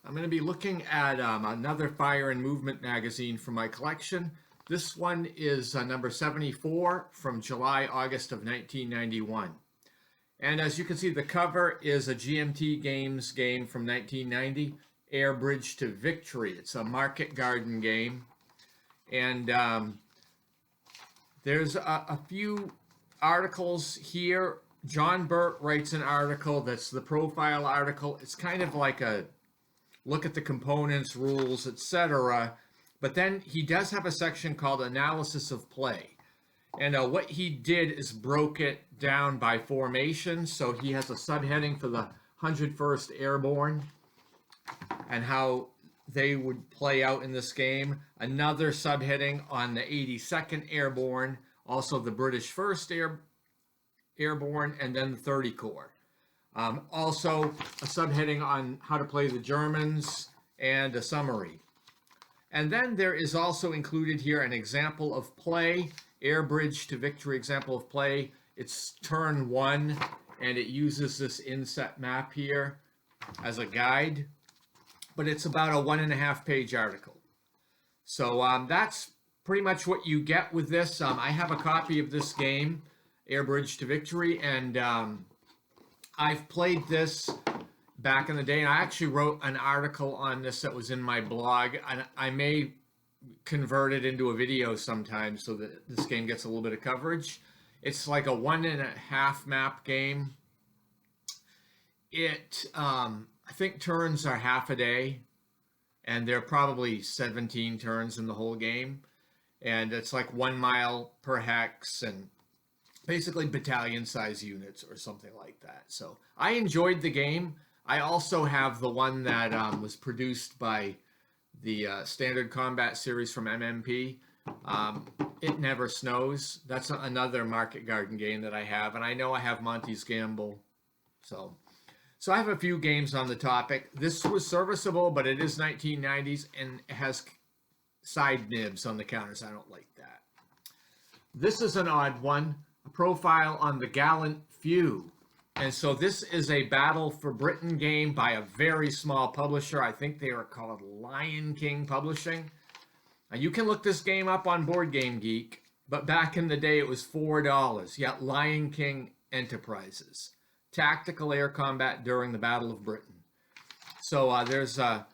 I'm going to be looking at another Fire and Movement magazine from my collection. This one is number 74 from July, August of 1991. And as you can see, the cover is a GMT Games game from 1990, Air Bridge to Victory. It's a market garden game. And there's a few articles here. John Burt writes an article that's the profile article. It's kind of like a look at the components, rules, etc. But then he does have a section called Analysis of Play. And what he did is broke it down by formation. So he has a subheading for the 101st Airborne and how they would play out in this game. Another subheading on the 82nd Airborne, also the British 1st Airborne, and then the 30 Corps. Also, a subheading on how to play the Germans and a summary. And then there is also included here an example of play, Air Bridge to Victory example of play. It's turn 1, and it uses this inset map here as a guide, but it's about a 1.5 page article. So that's pretty much what you get with this. I have a copy of this game, Air Bridge to Victory, and I've played this back in the day, and I actually wrote an article on this that was in my blog, and I may convert it into a video sometime so that this game gets a little bit of coverage. It's like a 1.5 map game. I think turns are half a day, and there are probably 17 turns in the whole game, and it's like 1 mile per hex, and basically battalion size units or something like that. So I enjoyed the game. I also have the one that was produced by the Standard Combat series from MMP. It Never Snows. That's another market garden game that I have, and I know I have Monty's Gamble. So I have a few games on the topic. This was serviceable, but it is 1990s and it has side nibs on the counters. I don't like that. This is an odd one. A profile on the Gallant Few. And so this is a Battle for Britain game by a very small publisher. I think they are called Lion King Publishing. Now you can look this game up on Board Game Geek, but back in the day it was $4. Yeah, Lion King Enterprises. Tactical air combat during the Battle of Britain. So there's a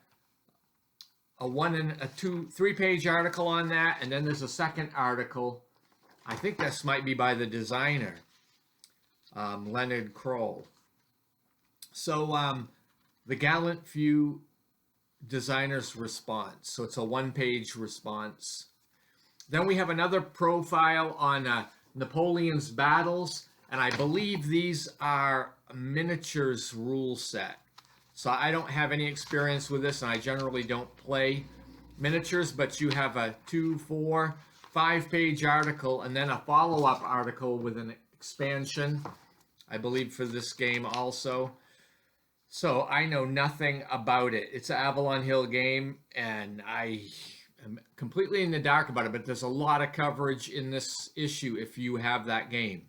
3-page article on that, and then there's a second article. I think this might be by the designer, Leonard Kroll. So the Gallant Few designer's response. So it's a 1-page response. Then we have another profile on Napoleon's battles, and I believe these are miniatures rule set. So I don't have any experience with this, and I generally don't play miniatures, but you have a 2, 4, 5-page article and then a follow-up article with an expansion, I believe, for this game also. So I know nothing about it. It's an Avalon Hill game, and I am completely in the dark about it, but there's a lot of coverage in this issue if you have that game.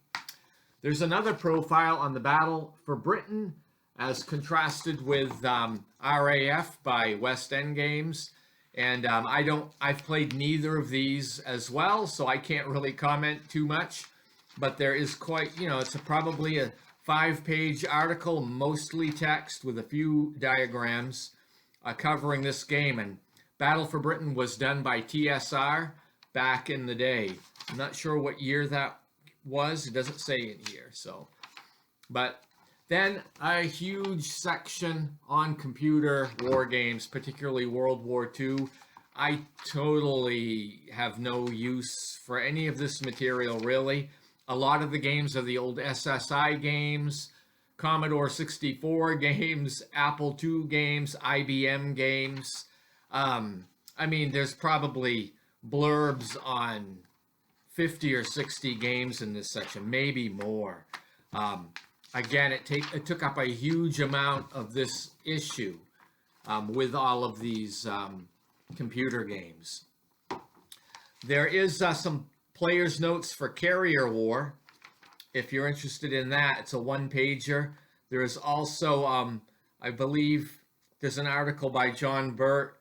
There's another profile on the Battle for Britain as contrasted with RAF by West End Games. And I've played neither of these as well, so I can't really comment too much. But there is quite, it's probably a 5-page article, mostly text with a few diagrams covering this game. And Battle for Britain was done by TSR back in the day. I'm not sure what year that was. It doesn't say in here. So, but then a huge section on computer war games, particularly World War II. I totally have no use for any of this material, really. A lot of the games are the old SSI games, Commodore 64 games, Apple II games, IBM games. I mean, there's probably blurbs on 50 or 60 games in this section, maybe more. Again, it took up a huge amount of this issue with all of these computer games. There is some player's notes for Carrier War. If you're interested in that, it's a 1-pager. There is also, I believe, there's an article by John Burt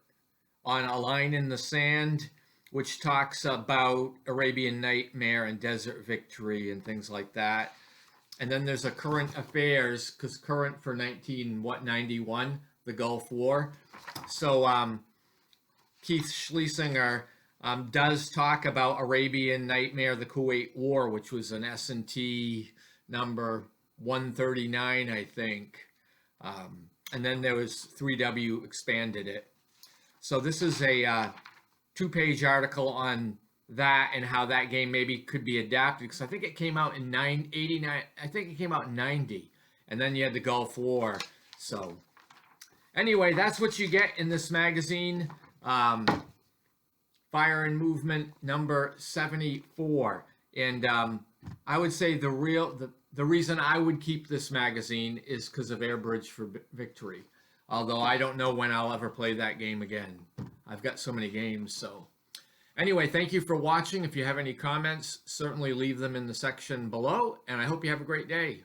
on A Line in the Sand, which talks about Arabian Nightmare and Desert Victory and things like that. And then there's a current affairs, because current for 91, the Gulf War. So Keith Schlesinger does talk about Arabian Nightmare, the Kuwait War, which was an S&T number 139, I think. And then there was 3W expanded it. So this is a 2-page article on that and how that game maybe could be adapted, because I think it came out in 89. I think it came out in 90, and then you had the Gulf War. So anyway, that's what you get in this magazine, Fire and Movement number 74. And I would say the reason I would keep this magazine is because of Airbridge for Victory. Although I don't know when I'll ever play that game again. I've got so many games. So anyway, thank you for watching. If you have any comments, certainly leave them in the section below. And I hope you have a great day.